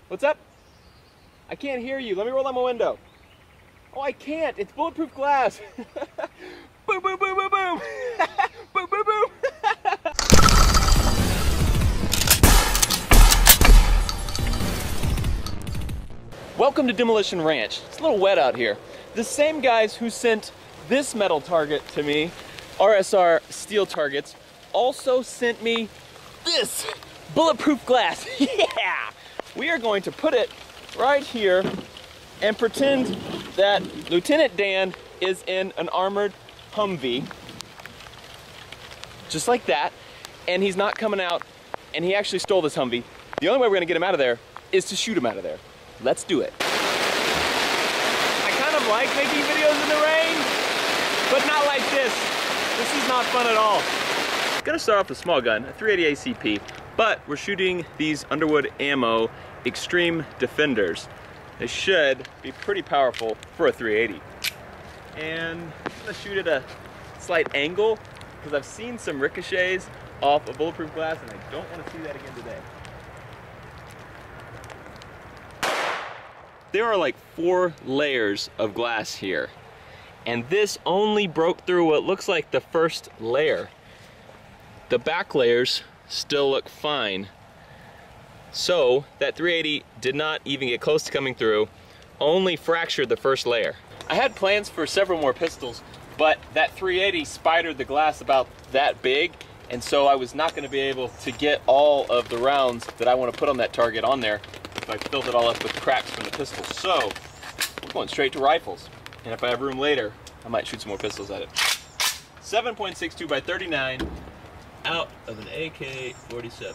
What's up? I can't hear you. Let me roll down my window. Oh, I can't. It's bulletproof glass. Boom, boom, boom, boom, boom. Boom, boom, boom. Welcome to Demolition Ranch. It's a little wet out here. The same guys who sent this metal target to me, RSR steel targets, also sent me this bulletproof glass. Yeah! We are going to put it right here and pretend that Lieutenant Dan is in an armored Humvee, just like that, and he's not coming out, and he actually stole this Humvee. The only way we're gonna get him out of there is to shoot him out of there. Let's do it. I kind of like making videos in the rain, but not like this. This is not fun at all. I'm gonna start off with a small gun, a 380 ACP, but we're shooting these Underwood Ammo Extreme Defenders. They should be pretty powerful for a 380. And I'm gonna shoot at a slight angle because I've seen some ricochets off of bulletproof glass and I don't want to see that again today. There are like 4 layers of glass here, and this only broke through what looks like the first layer. The back layers still look fine. So that 380 did not even get close to coming through, only fractured the first layer. I had plans for several more pistols, but that 380 spidered the glass about that big, and so I was not going to be able to get all of the rounds that I want to put on that target on there if I filled it all up with cracks from the pistols. So we're going straight to rifles, and if I have room later, I might shoot some more pistols at it. 7.62 by 39 out of an AK-47.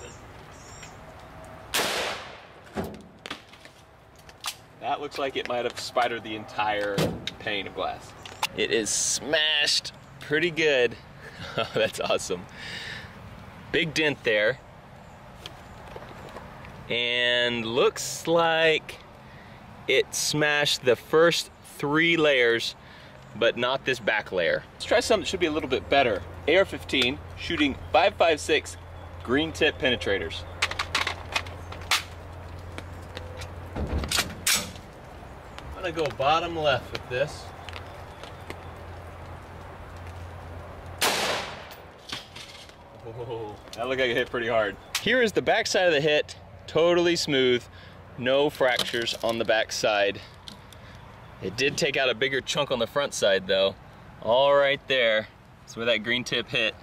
That looks like it might have spidered the entire pane of glass. It is smashed pretty good. Oh, that's awesome. Big dent there. And looks like it smashed the first 3 layers, but not this back layer. Let's try something that should be a little bit better. AR-15 shooting 5.56 green tip penetrators. I'm gonna go bottom left with this. Oh, that looked like it hit pretty hard. Here is the back side of the hit, totally smooth, no fractures on the back side. It did take out a bigger chunk on the front side though. All right there, that's where that green tip hit.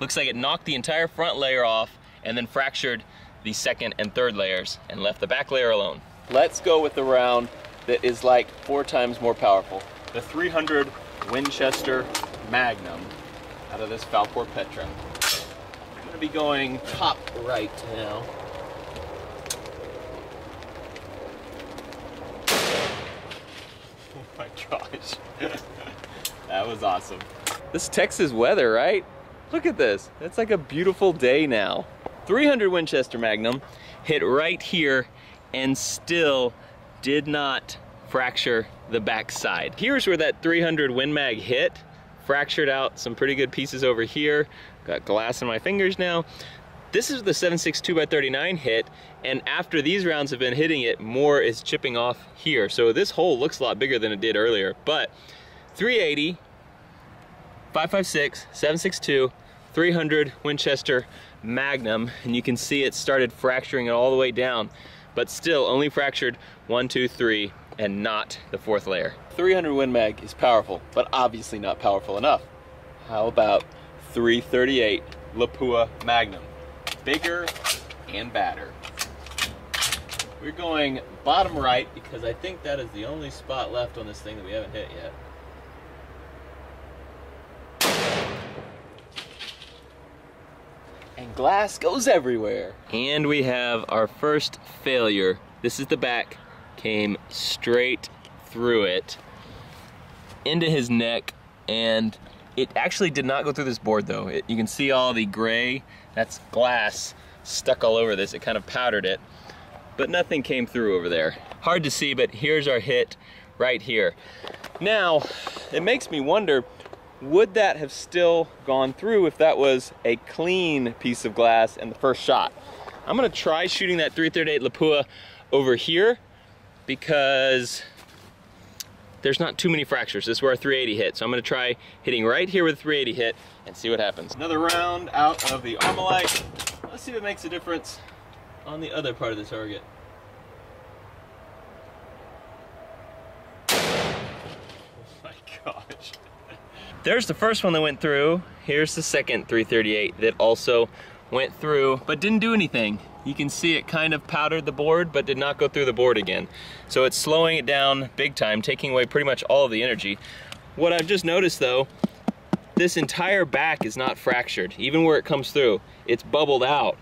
Looks like it knocked the entire front layer off and then fractured the second and third layers and left the back layer alone. Let's go with the round that is like 4 times more powerful. The 300 Winchester Magnum out of this Valcourt Petra. I'm gonna be going top right now. Oh my gosh. That was awesome. This Texas weather, right? Look at this. It's like a beautiful day now. 300 Winchester Magnum hit right here and still did not fracture the back side. Here's where that 300 Win Mag hit. Fractured out some pretty good pieces over here. Got glass in my fingers now. This is the 7.62 by 39 hit, and after these rounds have been hitting it, more is chipping off here. So this hole looks a lot bigger than it did earlier, but 380, 5.56, 7.62, 300 Winchester Magnum, and you can see it started fracturing it all the way down, but still only fractured 1, 2, 3, and not the 4th layer. 300 Win Mag is powerful, but obviously not powerful enough. How about 338 Lapua Magnum? Bigger and badder. We're going bottom right because I think that is the only spot left on this thing that we haven't hit yet. And glass goes everywhere. And we have our first failure. This is the back, came straight through it into his neck, and it actually did not go through this board though. You can see all the gray, that's glass stuck all over this. It kind of powdered it, but nothing came through over there. Hard to see, but here's our hit right here. Now, it makes me wonder, would that have still gone through if that was a clean piece of glass in the first shot? I'm gonna try shooting that 338 Lapua over here because there's not too many fractures. This is where our 380 hit. So I'm gonna try hitting right here with a 380 hit and see what happens. Another round out of the Armalite. Let's see what makes a difference on the other part of the target. Oh my gosh. There's the first one that went through. Here's the second 338 that also went through, but didn't do anything. You can see it kind of powdered the board, but did not go through the board again. So it's slowing it down big time, taking away pretty much all of the energy. What I've just noticed though, this entire back is not fractured. Even where it comes through, it's bubbled out.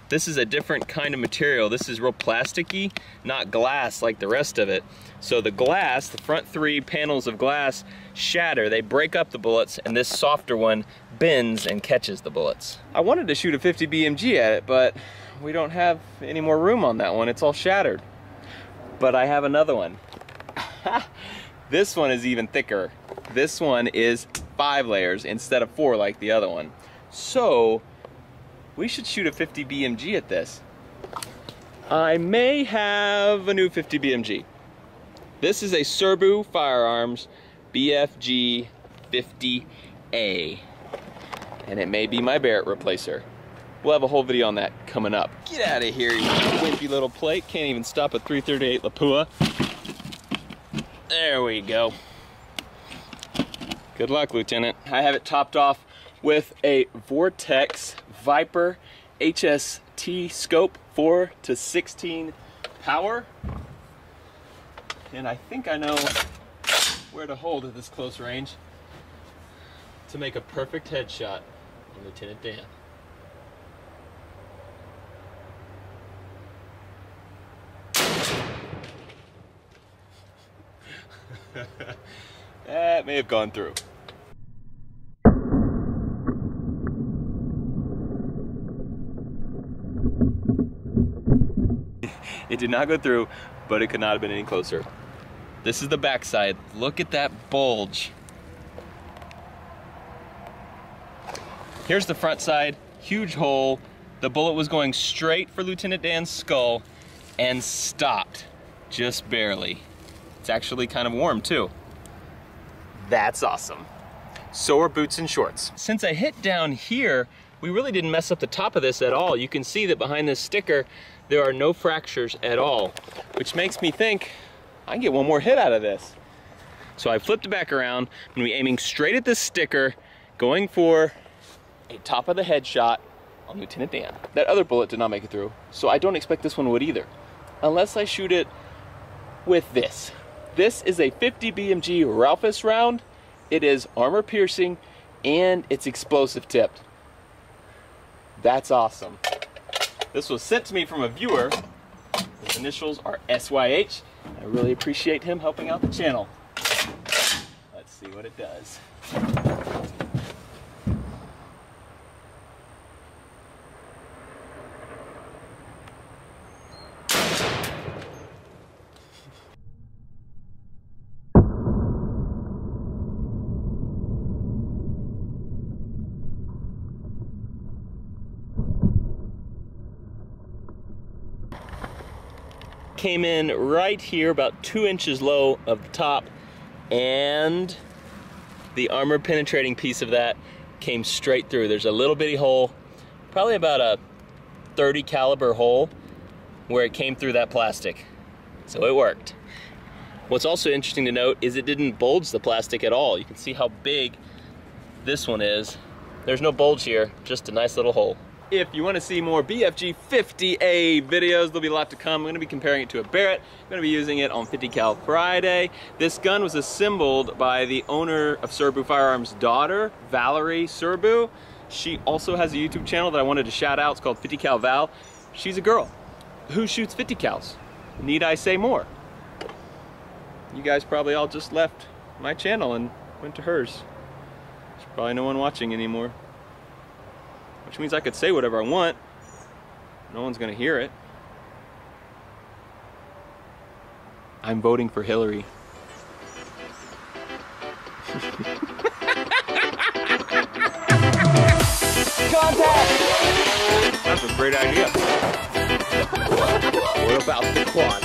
This is a different kind of material. This is real plasticky, not glass like the rest of it. So the glass, the front 3 panels of glass shatter, they break up the bullets, and this softer one bends and catches the bullets. I wanted to shoot a 50 BMG at it, but we don't have any more room on that one. It's all shattered. But I have another one. This one is even thicker. This one is 5 layers instead of 4 like the other one. So we should shoot a 50 BMG at this. I may have a new 50 BMG. This is a Serbu Firearms BFG 50A. And it may be my Barrett replacer. We'll have a whole video on that coming up. Get out of here, you wimpy little plate. Can't even stop a 338 Lapua. There we go. Good luck, Lieutenant. I have it topped off with a Vortex Viper HST scope 4 to 16 power. And I think I know where to hold at this close range to make a perfect headshot on Lieutenant Dan. That may have gone through. It did not go through, but it could not have been any closer. This is the backside. Look at that bulge. Here's the front side, huge hole. The bullet was going straight for Lieutenant Dan's skull and stopped, just barely. It's actually kind of warm too. That's awesome. So are boots and shorts. Since I hit down here, we really didn't mess up the top of this at all. You can see that behind this sticker, there are no fractures at all, which makes me think I can get one more hit out of this. So I flipped it back around. I'm gonna be aiming straight at this sticker, going for a top of the head shot on Lieutenant Dan. That other bullet did not make it through, so I don't expect this one would either, unless I shoot it with this. This is a 50 BMG Ralphus round. It is armor piercing and it's explosive tipped. That's awesome. This was sent to me from a viewer. His initials are SYH. I really appreciate him helping out the channel. Let's see what it does. Came in right here, about 2 inches low of the top, and the armor penetrating piece of that came straight through. There's a little bitty hole, probably about a 30 caliber hole, where it came through that plastic. So it worked. What's also interesting to note is it didn't bulge the plastic at all. You can see how big this one is. There's no bulge here, just a nice little hole. If you want to see more BFG 50A videos, there'll be a lot to come. I'm going to be comparing it to a Barrett. I'm going to be using it on 50 Cal Friday. This gun was assembled by the owner of Serbu Firearms' daughter, Valerie Serbu. She also has a YouTube channel that I wanted to shout out. It's called 50 Cal Val. She's a girl who shoots 50 cals. Need I say more? You guys probably all just left my channel and went to hers. There's probably no one watching anymore. Which means I could say whatever I want. No one's gonna hear it. I'm voting for Hillary. Contact! That's a great idea. What about the quad?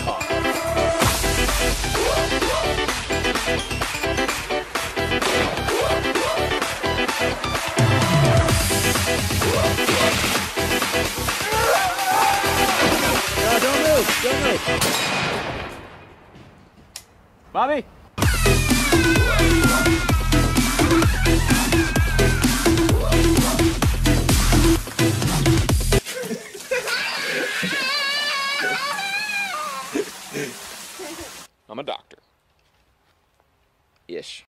Bobby! I'm a doctor. Ish.